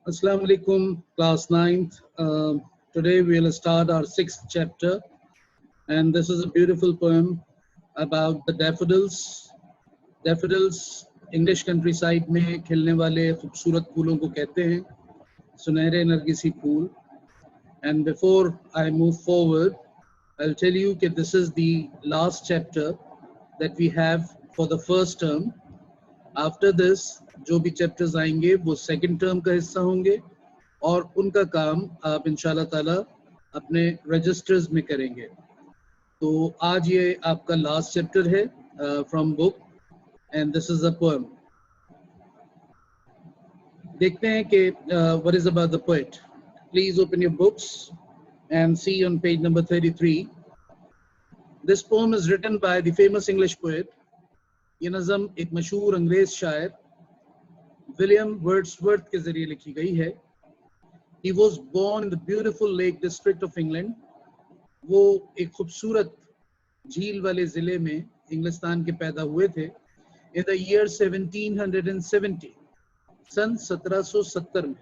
Assalamu alaikum, class 9th. Today we'll start our 6th chapter, and this is a beautiful poem about the daffodils. Daffodils English countryside में खिलने वाले खूबसूरत फूलों को कहते हैं, सुनहरे नरगिसी फूल. And before I move forward, I'll tell you that this is the last chapter that we have for the first term. After this, जो भी चैप्टर्स आएंगे वो सेकंड टर्म का हिस्सा होंगे और उनका काम आप इंशाल्लाह ताला अपने रजिस्टर्स में करेंगे. तो आज ये आपका लास्ट चैप्टर है from book and this is a poem. देखते हैं कि what is about the poet. Please open your books and see on page number 33. This poem is written by the famous English poet. ये नज़म एक मशहूर अंग्रेज शायर विलियम वर्ड्सवर्थ के जरिए लिखी गई है. He was born in the beautiful Lake District of England. वो एक खूबसूरत झील वाले ज़िले में इंग्लिस्तान के पैदा हुए थे. In the year 1770, सन 1770 में.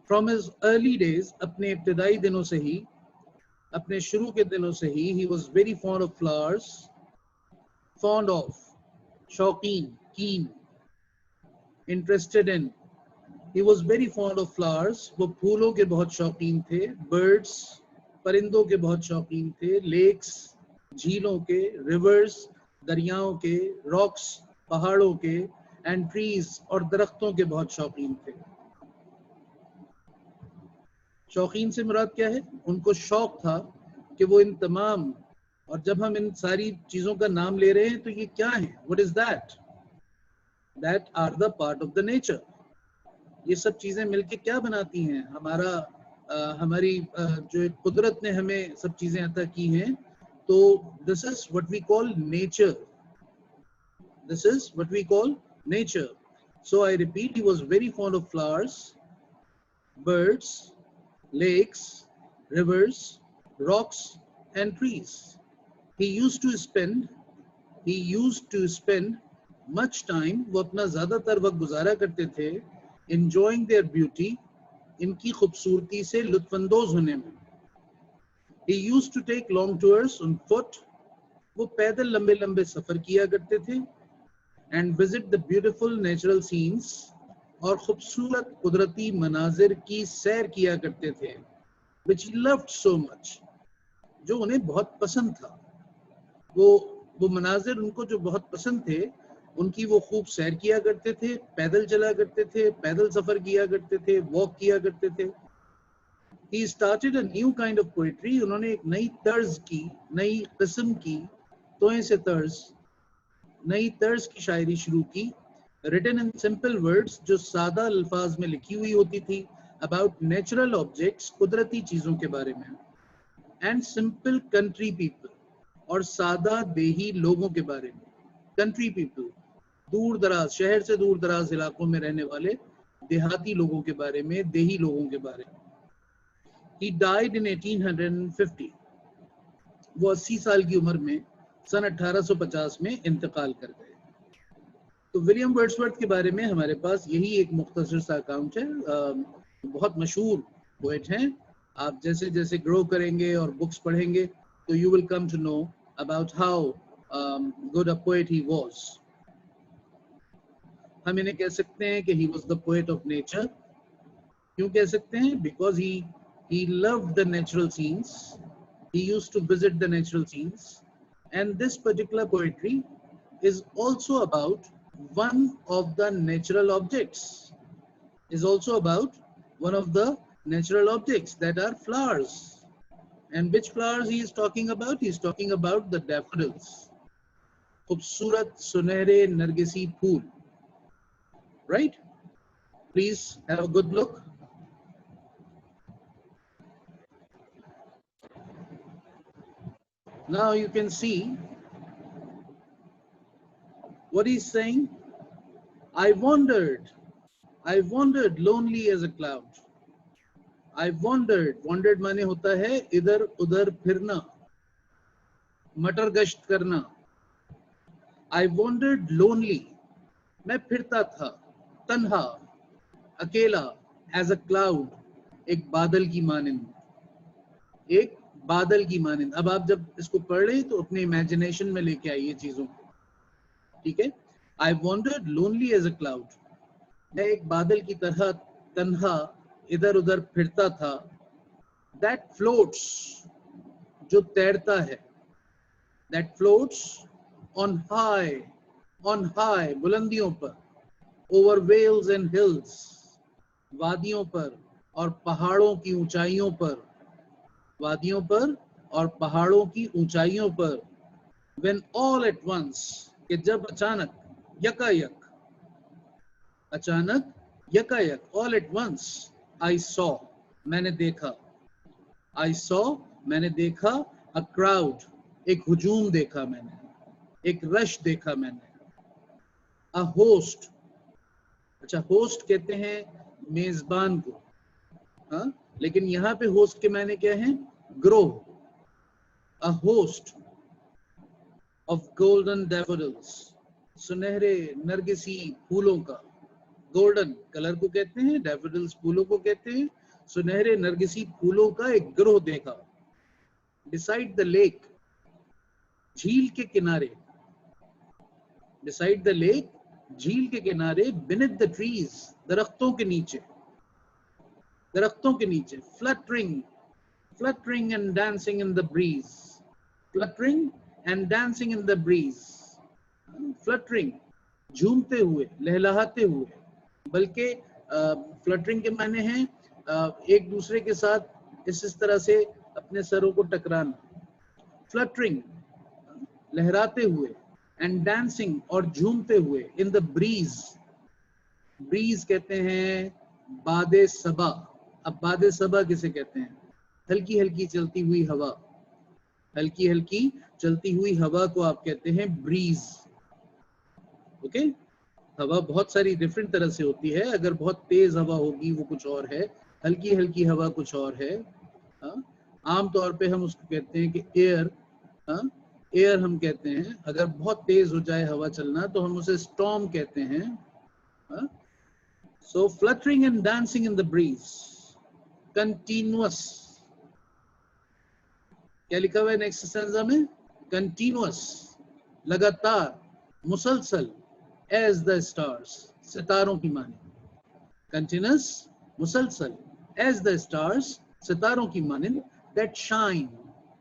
From his early days, अपने इब्तिदाई दिनों से ही, अपने शुरू के दिनों से ही, he was very fond of flowers. Fond of, शौकीन, keen, interested in. He was very fond of flowers. वो फूलों के बहुत शौकीन थे. Birds, परिंदों के बहुत शौकीन थे. Lakes, झीलों के. Rivers, दरियाओं के. Rocks, पहाड़ों के. And trees, और दरख्तों के बहुत शौकीन थे. शौकीन से मुराद क्या है? उनको शौक था कि वो इन तमाम, और जब हम इन सारी चीज़ों का नाम ले रहे हैं तो ये क्या है? What is that? That are the part of the nature. ये सब चीज़ें मिलके क्या बनाती हैं? हमारी जो कुदरत ने हमें सब चीज़ें अता की हैं. तो this is what we call nature. This is what we call nature. So I repeat, he was very fond of flowers, birds, lakes, rivers, rocks, and trees. He used to spend much time, वो अपना ज़्यादातर वक्त गुजारा करते थे, enjoying their beauty, इनकी खूबसूरती से लुत्फ़अंदोज़ होने में. He used to take long tours on foot. वो पैदल लंबे लंबे सफ़र किया करते थे. And visit the beautiful natural scenes, और खूबसूरत कुदरती मनाजिर की सैर किया करते थे. Which he loved so much, जो उन्हें बहुत पसंद था. वो मनाजिर उनको जो बहुत पसंद थे, उनकी वो खूब सैर किया करते थे. पैदल चला करते थे, पैदल सफ़र किया करते थे, वॉक किया करते थे. He started a new kind of poetry. उन्होंने एक नई तर्ज की, नई किस्म की, तोए से तर्ज, नई तर्ज की शायरी शुरू की. Written in simple words, जो सादा अल्फाज में लिखी हुई होती थी. About natural objects, कुदरती चीज़ों के बारे में. And simple country people, और सादा देही लोगों के बारे में. Country people, दूर दराज, शहर से दूर दराज इलाकों में रहने वाले देहाती लोगों के बारे में, देही लोगों के बारे में. He died in 1850. वो 80 साल की उम्र में सन 1850 में इंतकाल कर गए. तो विलियम वर्ड्सवर्थ के बारे में हमारे पास यही एक मुख्तसर सा अकाउंट है. बहुत मशहूर पोएट हैं. आप जैसे जैसे ग्रो करेंगे और बुक्स पढ़ेंगे तो you will come to know about how good a poet he was. हम इन्हें कह सकते हैं कि he was the poet of nature. क्यों कह सकते हैं? Because he loved the natural scenes. He used to visit the natural scenes. And this particular poetry is also about one of the natural objects. Is also about one of the natural objects, that are flowers. And which flowers he is talking about? He is talking about the daffodils. खूबसूरत सुनहरे नरगिसी फूल. Right? Please have a good look. Now you can see what he's saying. I wandered lonely as a cloud. I wandered माने होता है इधर उधर फिरना, मटर गश्त करना. I wandered lonely, मैं फिरता था तन्हा. अकेला, as a cloud, एक बादल की मानिंद, एक बादल की मानिंद. अब आप जब इसको पढ़ रहे तो अपने इमेजिनेशन में लेके आइए चीजों को, ठीक है. I wandered lonely as a cloud, मैं एक बादल की तरह तन्हा इधर उधर फिरता था. That floats, जो तैरता है, that floats on high, बुलंदियों पर, over vales and hills, वादियों पर और पहाड़ों की ऊंचाइयों पर, वादियों पर और पहाड़ों की ऊंचाइयों पर. When all at once, कि जब अचानक, यकायक, अचानक, यकायक, all at once, I saw, मैंने देखा, I saw, मैंने देखा, a crowd, एक हुजूम देखा मैंने, एक रश देखा मैंने. A host, अच्छा होस्ट कहते हैं मेजबान को, हाँ, लेकिन यहाँ पे होस्ट के मायने क्या है? ग्रोह. A host of golden daffodils, सुनहरे नरगिसी फूलों का. गोल्डन कलर को कहते हैं, डैफोडिल्स फूलों को कहते हैं, सुनहरे नरगिसी फूलों का एक ग्रोह देखा. Beside the lake, झील के किनारे, beside the lake, झील के किनारे, beneath the trees, दरख्तों के नीचे, दरख्तों के नीचे, fluttering and dancing in the breeze, fluttering and dancing in the breeze, fluttering, झूमते हुए, लहलहाते हुए, बल्कि फ्लटरिंग के माने हैं एक दूसरे के साथ इस तरह से अपने सरों को टकराना. फ्लटरिंग, लहराते हुए, एंड डांसिंग, और झूमते हुए, इन द ब्रीज. ब्रीज कहते हैं बादे सबा. अब बादे सबा किसे कहते हैं? हल्की हल्की चलती हुई हवा, हल्की हल्की चलती हुई हवा को आप कहते हैं ब्रीज. ओके, हवा बहुत सारी डिफरेंट तरह से होती है. अगर बहुत तेज हवा होगी वो कुछ और है, हल्की हल्की हवा कुछ और है. आम तौर पे हम उसको कहते हैं कि एयर, एयर हम कहते हैं. अगर बहुत तेज हो जाए हवा चलना तो हम उसे स्टॉर्म कहते हैं. So fluttering and dancing in the breeze, continuous. क्या लिखा हुआ है नेक्स्ट स्टैंजा में? कंटिन्यूअस, लगातार, मुसलसल, as the stars, सितारों की माने. कंटिन्यूअस, मुसलसल, as the stars, सितारों की माने, that shine,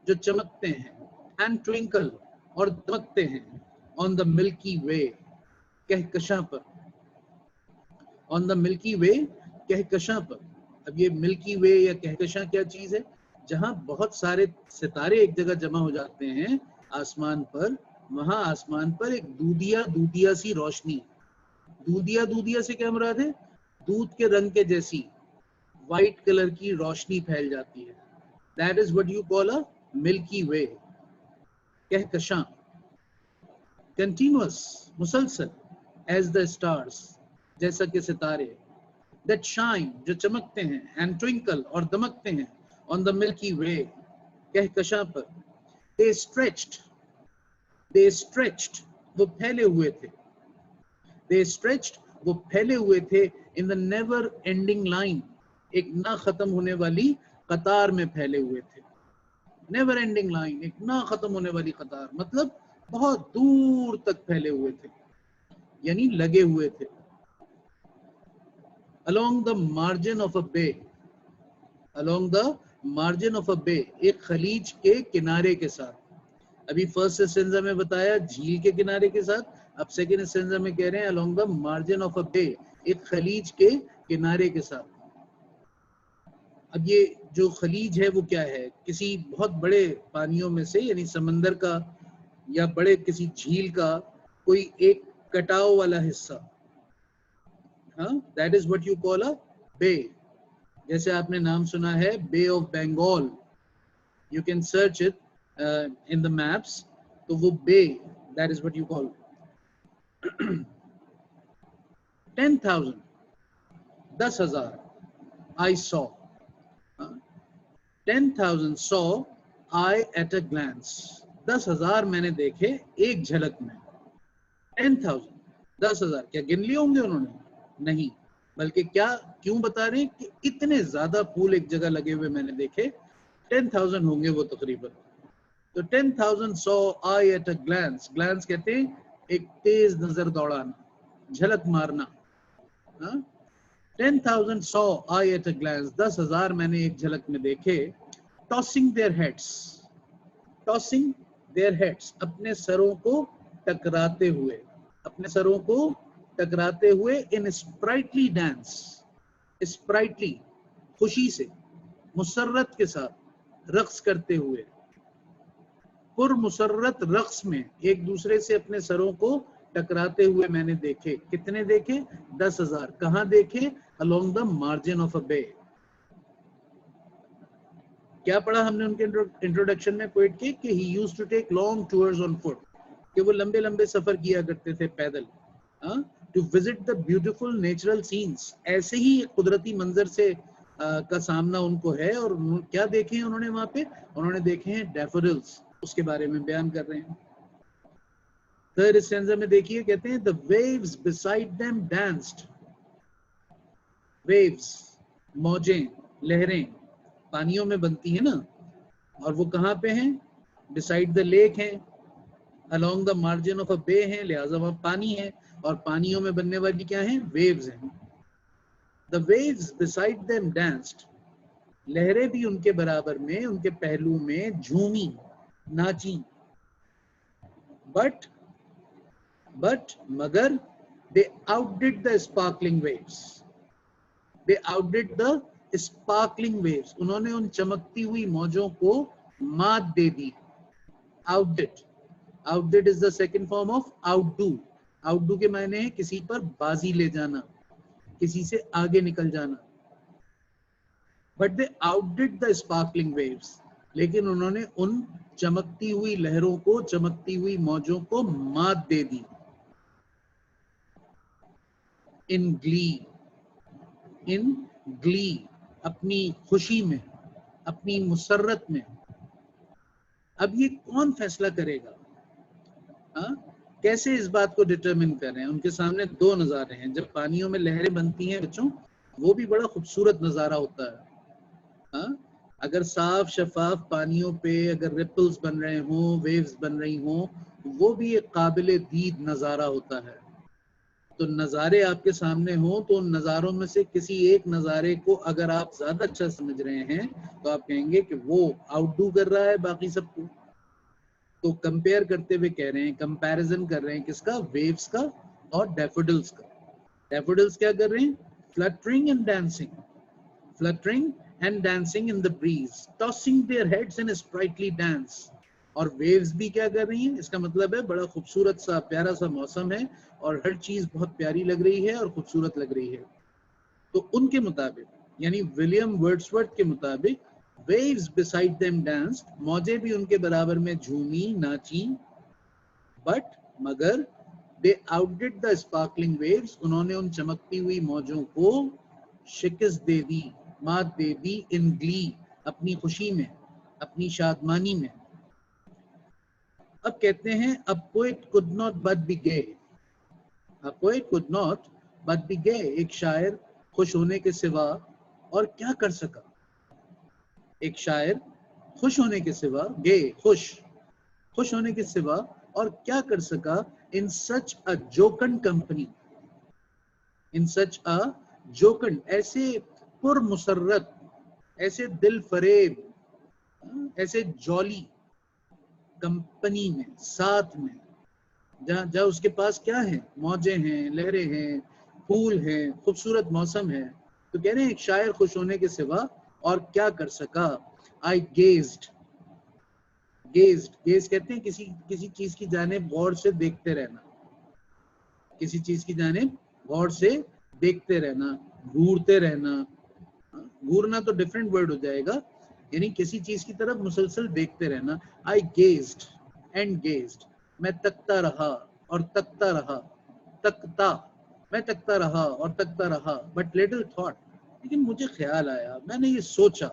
जो चमकते हैं, and twinkle, और दमकते हैं, on the milky way, Kahkashan पर, on the milky way, Kahkashan पर. अब ये मिल्की वे या कहकशां क्या चीज है? जहां बहुत सारे सितारे एक जगह जमा हो जाते हैं आसमान पर, वहां आसमान पर एक दूधिया दूधिया सी रोशनी. दूधिया दूधिया से क्या मुराद है? दूध के रंग के जैसी व्हाइट कलर की रोशनी फैल जाती है. That is what you call a milky way, Kahkashan. Continuous, मुसलसल, एज द स्टार्स, जैसा कि सितारे. दैट शाइन, जो चमकते हैं, एंड ट्विंकल, और दमकते हैं, ऑन द मिल्की वे, कहकशां पर. दे स्ट्रेच्ड, वो फैले हुए थे. They stretched, वो फैले हुए थे, in the never ending line, एक ना खत्म होने वाली कतार में फैले हुए थे. never ending line, एक ना खत्म होने वाली कतार, मतलब बहुत दूर तक फैले हुए थे, यानी लगे हुए थे. along the margin of a bay, along the margin of a bay, एक खलीज के किनारे के साथ. अभी फर्स्ट स्टेंजा में बताया झील के किनारे के साथ, अब सेकेंड स्टेंजा में कह रहे हैं along the margin of a bay, एक खलीज के किनारे के साथ. अब ये जो खलीज है वो क्या है? किसी बहुत बड़े पानियों में से, यानी समंदर का या बड़े किसी झील का कोई एक कटाव वाला हिस्सा. हाँ, that is what you call a bay. जैसे आपने नाम सुना है bay of Bengal, you can search it in the maps, तो वो bay, that is what you call 10,000, 10,000, I saw, 10,000 saw I at a glance, 10,000 मैंने देखे एक झलक में. 10,000, 10,000 क्या गिन लिए होंगे उन्होंने? नहीं, बल्कि क्या क्यों बता रहे हैं कि इतने ज्यादा फूल एक जगह लगे हुए मैंने देखे, 10,000 होंगे वो तकरीबन। तो 10,000 saw eye at a glance, glance कहते हैं एक तेज नजर दौड़ाना, झलक मारना। 10,000 saw eye at a glance, 10,000 मैंने एक झलक में देखे। Tossing their heads, tossing their heads, अपने सरों को टकराते हुए, अपने सरों को टकराते हुए। इन स्प्राइटली डांस, स्प्राइटली खुशी से, मुसर्रत के साथ रक्स करते हुए, पुरमुसर्रत रक्स में एक दूसरे से अपने सरों को टकराते हुए मैंने देखे। कितने देखे? 10,000। कहां देखे? Along the margin of a bay. क्या पढ़ा हमने उनके इंट्रोडक्शन में पोएट के कि he used to take long tours on foot, कि वो लंबे लंबे सफर किया करते थे पैदल, to visit the beautiful natural scenes. ऐसे ही एक कुदरती मंजर से का सामना उनको है। और क्या देखे हैं उन्होंने वहां पे? उन्होंने देखे हैं डैफोडिल्स, उसके बारे में बयान कर रहे हैं। थर्ड स्टैंजा में देखिए, कहते हैं the waves beside them danced. Waves, मौजें, लहरें पानियों में बनती है ना, और वो कहाँ पे हैं? बिसाइड द लेक हैं, along the margin of a bay हैं, लिहाजा वहां पानी है, और पानियों में बनने वाली क्या है? वेव्स हैं। The waves beside them danced, लहरें भी उनके बराबर में, उनके पहलू में झूमी, नाची। बट मगर they outdid the sparkling waves, they outdid the sparkling waves, उन्होंने उन चमकती हुई मौजों को मात दे दी। outdid is the second form of outdo के मायने है किसी पर बाजी ले जाना, किसी से आगे निकल जाना। but they outdid the sparkling waves, लेकिन उन्होंने उन चमकती हुई लहरों को, चमकती हुई मौजों को मात दे दी। इन ग्ली, अपनी खुशी में, अपनी मुसर्रत में। अब ये कौन फैसला करेगा? कैसे इस बात को डिटरमिन कर रहे हैं? उनके सामने दो नज़ारे हैं। जब पानियों में लहरें बनती हैं बच्चों, वो भी बड़ा खूबसूरत नज़ारा होता है। अगर साफ शफाफ पानियों पे अगर रिपल्स बन रहे हों, वेव्स बन रही हों, वो भी एक काबिल दीद नज़ारा होता है। तो नज़ारे आपके सामने हो, तो उन नज़ारों में से किसी एक नज़ारे को अगर आप ज्यादा अच्छा समझ रहे हैं तो आप कहेंगे कि वो आउटडू कर रहा है बाकी सबको। तो कंपेयर करते हुए कह रहे हैं, कंपैरिजन कर रहे हैं किसका? वेव्स का और डैफोडिल्स का। डैफोडिल्स क्या कर रहे हैं? Fluttering and dancing, fluttering and dancing in the breeze, tossing their heads in sprightly dance. और वेव्स भी क्या कर रही हैं? इसका मतलब है बड़ा खूबसूरत सा प्यारा सा मौसम है और हर चीज बहुत प्यारी लग रही है और खूबसूरत लग रही है। तो उनके मुताबिक, यानी विलियम वर्ड्सवर्थ के मुताबिक, वेव्स बिसाइड देम डांस्ड, मौजें भी उनके बराबर में झूमी, नाची। बट मगर दे आउटडिड द स्पार्कलिंग वेव्स, उन्होंने उन चमकती हुई मौजों को शिकस्त दे दी, मात दे दी। इन ग्ली, अपनी खुशी में, अपनी शादमानी में। अब कहते हैं a poet could not but be gay, a poet could not but be gay, एक शायर खुश होने के सिवा और क्या कर सका? एक शायर खुश होने के सिवा, गे खुश होने के सिवा और क्या कर सका? in such a jocund company, in such a jocund, ऐसे पुरमुसर्रत, ऐसे दिल फरेब, ऐसे जॉली कंपनी में, साथ में, जहाँ उसके पास क्या है? मौजें हैं, लहरें हैं, फूल हैं, खूबसूरत मौसम है। तो कह रहे हैं एक शायर खुश होने के सिवा और क्या कर सका? आई गेज्ड, गेज कहते हैं किसी चीज की जानिब गौर से देखते रहना, किसी चीज की जानिब गौर से देखते रहना, घूरते रहना। घूरना तो डिफरेंट वर्ड हो जाएगा, यानी किसी चीज की तरफ मुसलसल देखते रहना। आई गेज्ड एंड गेज्ड, मैं तकता रहा और तकता रहा, तकता, मैं तकता रहा और तकता रहा। बट लिटिल थॉट, लेकिन मुझे ख्याल आया, मैंने ये सोचा।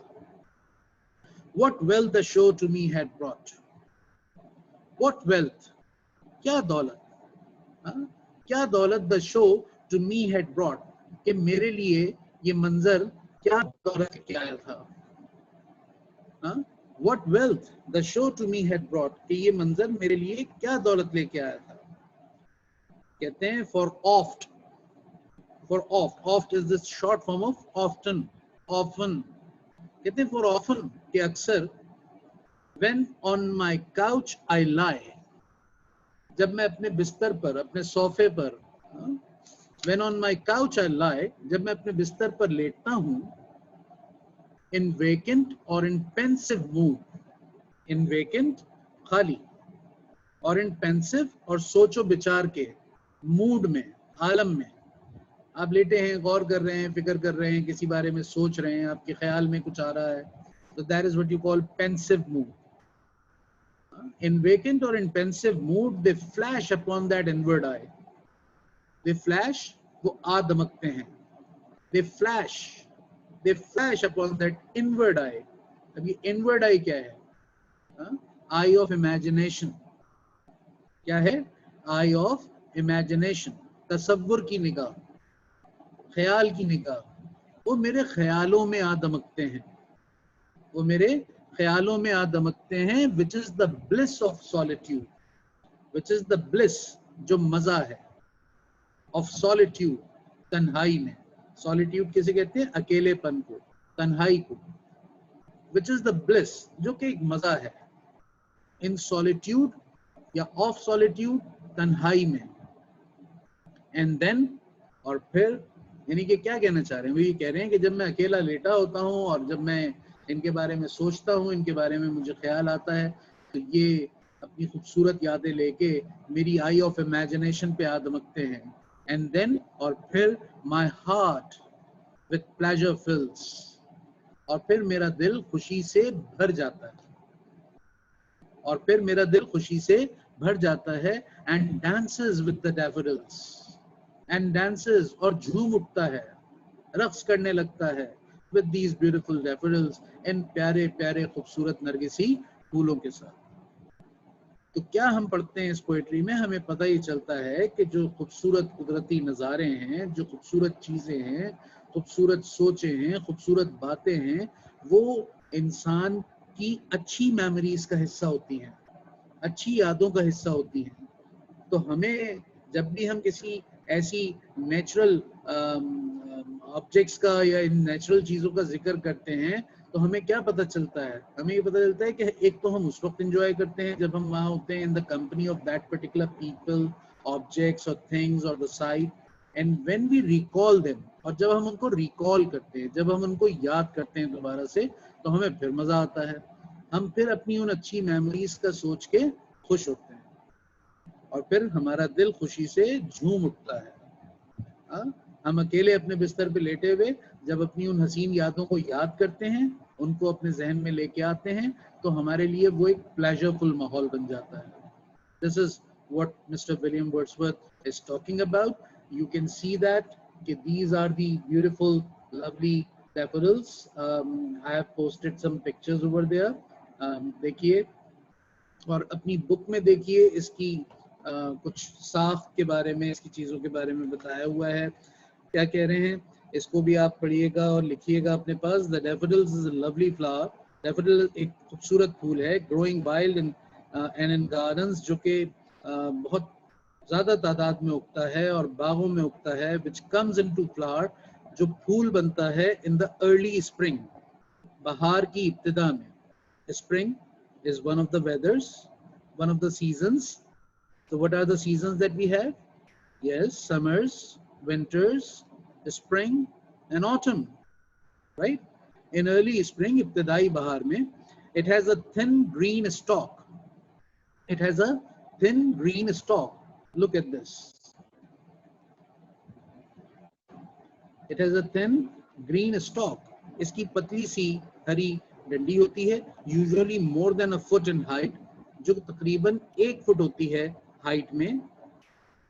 What wealth the show to me had brought, what wealth, क्या दौलत, क्या दौलत the show to me had brought, کہ میرے لیے یہ منظر کیا دولت کے آیا تھا. What wealth the show to me had brought, کہ یہ منظر میرے لیے کیا دولت لے کے آیا تھا. کہتے ہیں for oft is this short form of often. کہتے ہیں for often کہ اکثر when on my couch I lie, جب میں اپنے بستر پر, اپنے صوفے پر, when on my couch I lie, جب میں اپنے بستر پر لیٹتا ہوں, in vacant or in pensive mood, in vacant خالی, اور in pensive اور سوچ و بچار کے موڈ میں, عالم میں. آپ لیٹے ہیں, غور کر رہے ہیں, فکر کر رہے ہیں, کسی بارے میں سوچ رہے ہیں, آپ کے خیال میں کچھ آ رہا ہے, so that is what you call pensive mood. In vacant or in pensive mood, they flash upon that inward eye. They flash, وہ آ دمکتے ہیں. They flash upon that inward eye. اب یہ inward eye کیا ہے؟ Eye of imagination. کیا ہے؟ Eye of imagination. تصور کی نگاہ, خیال کی نگاہ. وہ میرے خیالوں میں آ دمکتے ہیں, وہ میرے خیالوں میں آ دمکتے ہیں. which is the bliss of solitude, which is the bliss, جو مزہ ہے, of solitude, تنہائی میں. solitude کسے کہتے ہیں؟ اکیلے پن کو, تنہائی کو. which is the bliss, جو کہ ایک مزہ ہے. in solitude یا of solitude, تنہائی میں. and then, اور پھر, یعنی کہ کیا کہنا چاہ رہے ہیں؟ وہ یہ کہہ رہے ہیں کہ جب میں اکیلا لیٹا ہوتا ہوں اور جب میں ان کے بارے میں سوچتا ہوں, ان کے بارے میں مجھے خیال آتا ہے, تو یہ اپنی خوبصورت یادیں لے کے میری آئی آف امیجنیشن پہ آ دمکتے ہیں. اینڈ دین, اور پھر مائی ہارٹ وتھ پلیجر فلس, اور پھر میرا دل خوشی سے بھر جاتا ہے, اور پھر میرا دل خوشی سے بھر جاتا ہے. And dances with the daffodils, and dances, اور جھوم اٹھتا ہے, رقص کرنے لگتا ہے, with these beautiful daffodils, ان پیارے پیارے خوبصورت نرگسی پھولوں کے ساتھ. تو کیا ہم پڑھتے ہیں اس پوئٹری میں؟ ہمیں پتہ ہی چلتا ہے کہ جو خوبصورت قدرتی نظارے ہیں, جو خوبصورت چیزیں ہیں, خوبصورت سوچیں ہیں, خوبصورت باتیں ہیں, وہ انسان کی اچھی میموریز کا حصہ ہوتی ہیں, اچھی یادوں کا حصہ ہوتی ہیں. تو ہمیں جب بھی ہم کسی ایسی نیچرل آبجیکٹس کا یا ان نیچرل چیزوں کا ذکر کرتے ہیں, تو ہمیں کیا پتہ چلتا ہے؟ ہمیں یہ پتہ چلتا ہے کہ ایک تو ہم اس وقت انجوائے کرتے ہیں جب ہم وہاں ہوتے ہیں in the company of that particular people, objects اور تھنگس اور the sight. And when we recall them, اور جب ہم ان کو ریکال کرتے ہیں, جب ہم ان کو یاد کرتے ہیں دوبارہ سے, تو ہمیں پھر مزہ آتا ہے. ہم پھر اپنی ان اچھی میموریز کا سوچ کے خوش ہوتے ہیں, اور پھر ہمارا دل خوشی سے جھوم اٹھتا ہے. ہم اکیلے اپنے بستر پہ لیٹے ہوئے جب اپنی ان حسین یادوں کو یاد کرتے ہیں, ان کو اپنے ذہن میں لے کے آتے ہیں, تو ہمارے لیے وہ ایک پلیجرفل ماحول بن جاتا ہے. This is what Mr. William Wordsworth is talking about. You can see that these are the beautiful, lovely daffodils. I have posted some pictures over there. دیکھیے, اور اپنی بک میں دیکھیے اس کی کچھ ساخت کے بارے میں, اس کی چیزوں کے بارے میں بتایا ہوا ہے. کیا کہہ رہے ہیں اس کو بھی آپ پڑھیے گا اور لکھیے گا اپنے پاس. The daffodils is a lovely flower. Daffodil ایک خوبصورت پھول ہے, growing wild and in gardens, جو کہ بہت زیادہ تعداد میں اگتا ہے اور باغوں میں اگتا ہے. which comes into flower, جو پھول بنتا ہے in the early spring, بہار کی ابتدا میں. Spring is one of the weathers, one of the seasons. So what are the seasons that we have? Yes, summers, winters, spring and autumn, right? In early spring, ibtidai bahar mein, it has a thin green stalk. It has a thin green stalk. Look at this. It has a thin green stalk. Iski patli si hari ڈنڈی ہوتی ہے, usually more than a foot in height, جو تقریباً 1 fit ہوتی ہے height میں.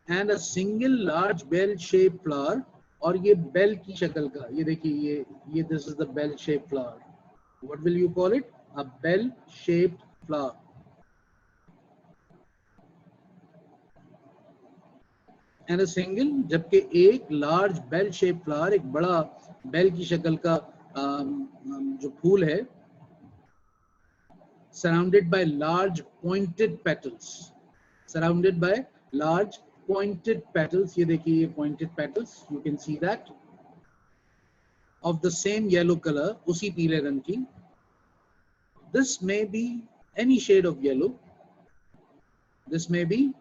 and a single large bell shaped flower, اور یہ بیل کی شکل کا, یہ دیکھیے, یہ this is the bell shaped flower. What will you call it? A bell shaped flower. and a single, जबकि एक large bell shaped flower, एक बड़ा बेल की शक्ल का जो फूल है, surrounded by large pointed petals, surrounded by large pointed petals, ये देखिए ये pointed petals, you can see that, of the same yellow color, उसी पीले रंग की. This may be any shade of yellow. This may be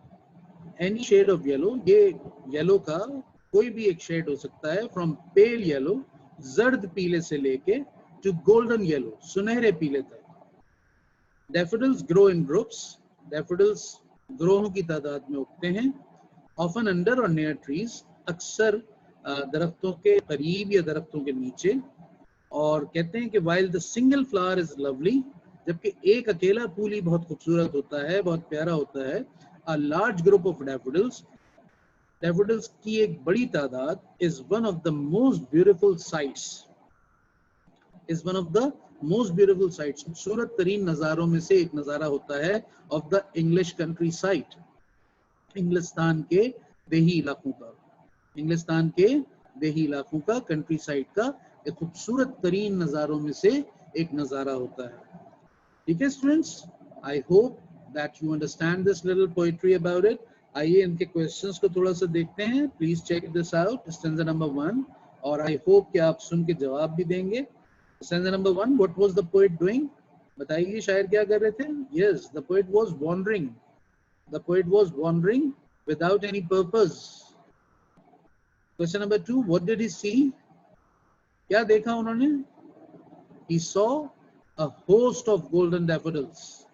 any shade of yellow. ये yellow का कोई भी एक shade हो सकता है, from pale yellow, जर्द पीले से लेके to golden yellow, सुनहरे पीले तक. Daffodils grow in groups. Daffodils ग्रोहों की तादाद में उगते हैं. Often under or near trees, अक्सर दरख्तों के करीब या दरख्तों के नीचे. और कहते हैं कि while the single flower is lovely, जबकि एक अकेला फूल ही बहुत खूबसूरत होता है, बहुत प्यारा होता है, a large group of daffodils, daffodils की एक बड़ी तादाद is one of the most beautiful sights, is one of the most beautiful sights, खूबसूरत तरीन नज़ारों में से एक नज़ारा होता है of the English countryside, इंग्लिस्तान के देही इलाकों का, इंग्लिस्तान के देही इलाकों का, कंट्री साइड का एक खूबसूरत तरीन नज़ारों में से एक नज़ारा होता है. ठीक है students, I hope that you understand this little poetry about it. आइए इनके क्वेश्चंस को थोड़ा सा देखते हैं. Please check this out, stanza number 1, और आई होप कि आप सुन के जवाब भी देंगे. Stanza number 1, what was the poet doing? बताइए शायर क्या कर रहे थे? Yes, the poet was wandering. The poet was wandering without any purpose. Question number 2, what did he see? क्या देखा उन्होंने? He saw a host of golden daffodils.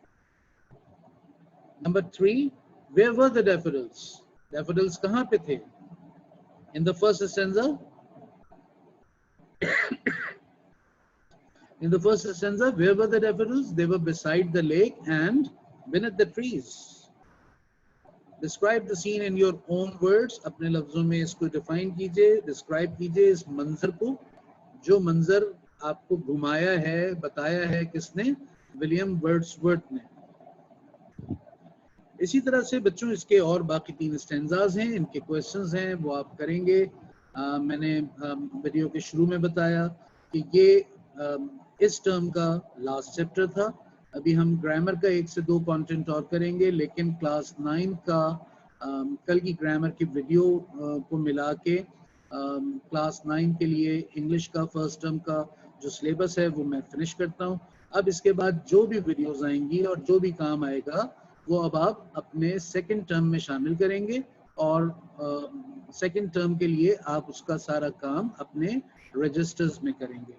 Number 3, where were the daffodils? Daffodils कहाँ पे थे? In the first stanza, in the first stanza, where were the daffodils? They were beside the lake and beneath the trees. Describe the scene in your own words. अपने लफ्जों में इसको define कीजिए, describe कीजिए इस मंजर को. जो मंजर आपको घुमाया है, बताया है किसने? विलियम वर्ड्सवर्थ ने. इसी तरह से बच्चों इसके और बाकी 3 स्टैंजाज हैं, इनके क्वेश्चंस हैं, वो आप करेंगे. मैंने वीडियो के शुरू में बताया कि ये इस टर्म का लास्ट चैप्टर था. अभी हम ग्रामर का 1 से 2 कंटेंट और करेंगे, लेकिन क्लास 9 का कल की ग्रामर की वीडियो को मिला के क्लास 9 के लिए इंग्लिश का फर्स्ट टर्म का जो सिलेबस है वो मैं फिनिश करता हूँ. अब इसके बाद जो भी वीडियोस आएंगी और जो भी काम आएगा वो अब आप अपने सेकंड टर्म में शामिल करेंगे, और सेकंड टर्म के लिए आप उसका सारा काम अपने रजिस्टर्स में करेंगे.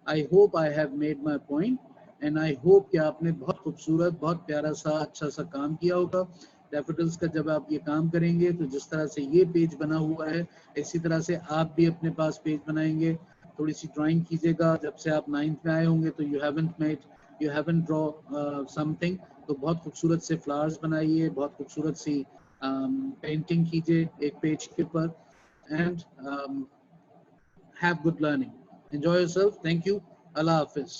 I hope I have made my point, and I hope कि आपने बहुत खूबसूरत, बहुत प्यारा सा, अच्छा सा काम किया होगा. डैफोडिल्स का जब आप ये काम करेंगे तो जिस तरह से ये पेज बना हुआ है, इसी तरह से आप भी अपने पास पेज बनाएंगे. थोड़ी सी ड्राइंग कीजिएगा. जब से आप 9th में आए होंगे तो यू हैवंट ड्रॉ समथिंग, तो बहुत खूबसूरत से फ्लावर्स बनाइए, बहुत खूबसूरत सी पेंटिंग कीजिए एक पेज के ऊपर. And have good learning. Enjoy yourself. Thank you. Allah Hafiz.